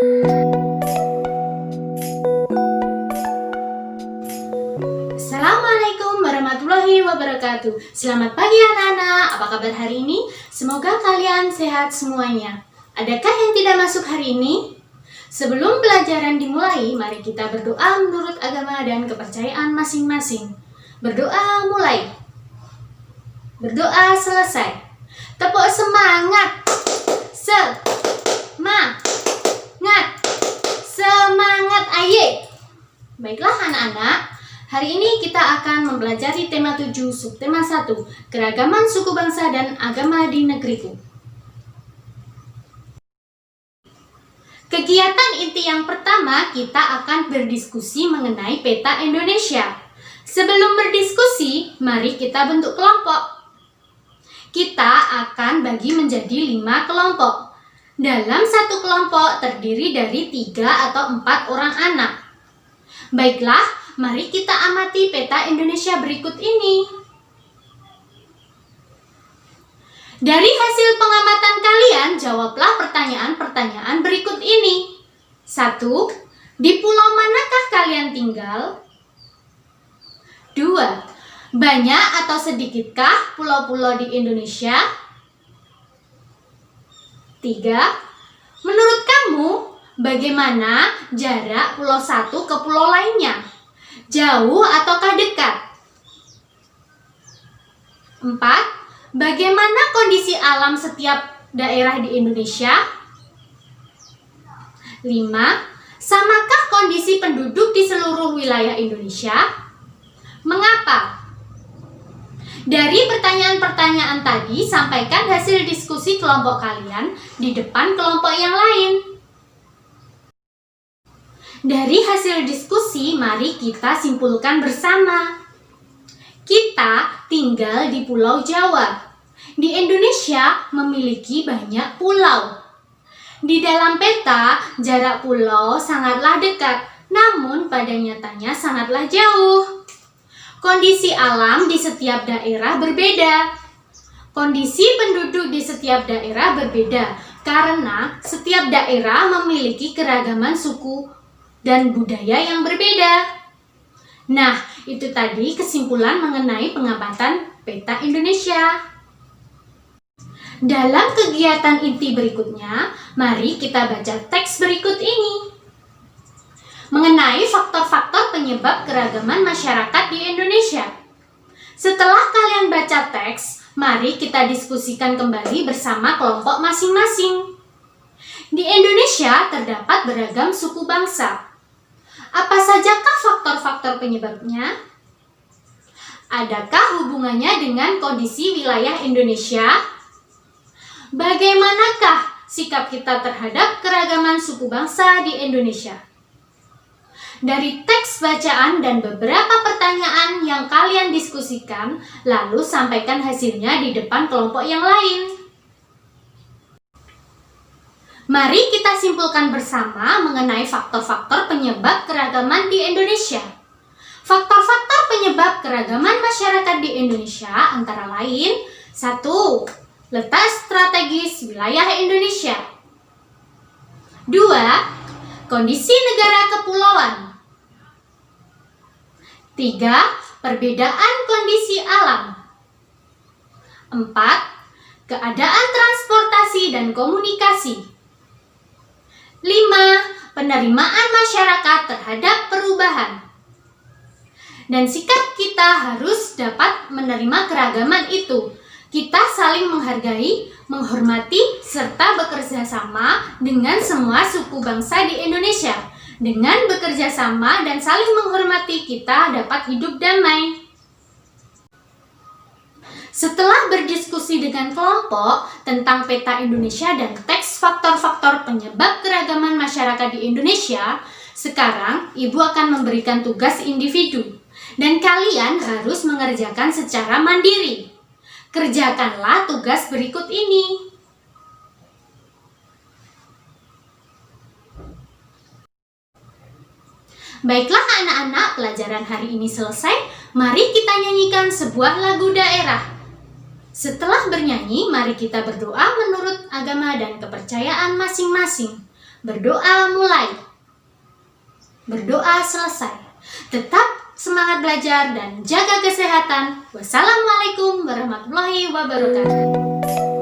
Assalamualaikum warahmatullahi wabarakatuh. Selamat pagi anak-anak, apa kabar hari ini? Semoga kalian sehat semuanya. Adakah yang tidak masuk hari ini? Sebelum pelajaran dimulai, mari kita berdoa menurut agama dan kepercayaan masing-masing. Berdoa mulai. Berdoa selesai. Tepuk semangat. Semangat aye. Baiklah anak-anak, hari ini kita akan mempelajari tema 7 subtema 1, keragaman suku bangsa dan agama di negeriku. Kegiatan inti yang pertama, kita akan berdiskusi mengenai peta Indonesia. Sebelum berdiskusi, mari kita bentuk kelompok. Kita akan bagi menjadi 5 kelompok. Dalam satu kelompok terdiri dari 3 atau 4 orang anak. Baiklah, mari kita amati peta Indonesia berikut ini. Dari hasil pengamatan kalian, jawablah pertanyaan-pertanyaan berikut ini. 1. Di pulau manakah kalian tinggal? 2. Banyak atau sedikitkah pulau-pulau di Indonesia? 3. Menurut kamu, bagaimana jarak pulau satu ke pulau lainnya? Jauh ataukah dekat? 4. Bagaimana kondisi alam setiap daerah di Indonesia? 5. Samakah kondisi penduduk di seluruh wilayah Indonesia? Mengapa? Dari pertanyaan-pertanyaan tadi, sampaikan hasil diskusi kelompok kalian di depan kelompok yang lain. Dari hasil diskusi, mari kita simpulkan bersama. Kita tinggal di Pulau Jawa. Di Indonesia memiliki banyak pulau. Di dalam peta, jarak pulau sangatlah dekat, namun pada nyatanya sangatlah jauh. Kondisi alam di setiap daerah berbeda. Kondisi penduduk di setiap daerah berbeda karena setiap daerah memiliki keragaman suku dan budaya yang berbeda. Nah, itu tadi kesimpulan mengenai pengamatan peta Indonesia. Dalam kegiatan inti berikutnya, mari kita baca teks berikut ini. Mengenai faktor-faktor penyebab keragaman masyarakat di Indonesia. Setelah kalian baca teks, mari kita diskusikan kembali bersama kelompok masing-masing. Di Indonesia terdapat beragam suku bangsa. Apa sajakah faktor-faktor penyebabnya? Adakah hubungannya dengan kondisi wilayah Indonesia? Bagaimanakah sikap kita terhadap keragaman suku bangsa di Indonesia? Dari teks bacaan dan beberapa pertanyaan yang kalian diskusikan, lalu sampaikan hasilnya di depan kelompok yang lain. Mari kita simpulkan bersama mengenai faktor-faktor penyebab keragaman di Indonesia. Faktor-faktor penyebab keragaman masyarakat di Indonesia antara lain: 1. Letak strategis wilayah Indonesia. 2. Kondisi negara kepulauan. 3. Perbedaan kondisi alam. 4. Keadaan transportasi dan komunikasi. 5. Penerimaan masyarakat terhadap perubahan. Dan sikap kita harus dapat menerima keragaman itu. Kita saling menghargai, menghormati, serta bekerja sama dengan semua suku bangsa di Indonesia. Dengan bekerja sama dan saling menghormati, kita dapat hidup damai. Setelah berdiskusi dengan kelompok tentang peta Indonesia dan teks faktor-faktor penyebab keragaman masyarakat di Indonesia, sekarang Ibu akan memberikan tugas individu, dan kalian harus mengerjakan secara mandiri. Kerjakanlah tugas berikut ini. Baiklah anak-anak, pelajaran hari ini selesai. Mari kita nyanyikan sebuah lagu daerah. Setelah bernyanyi, mari kita berdoa menurut agama dan kepercayaan masing-masing. Berdoa mulai. Berdoa selesai. Tetap semangat belajar dan jaga kesehatan. Wassalamualaikum warahmatullahi wabarakatuh.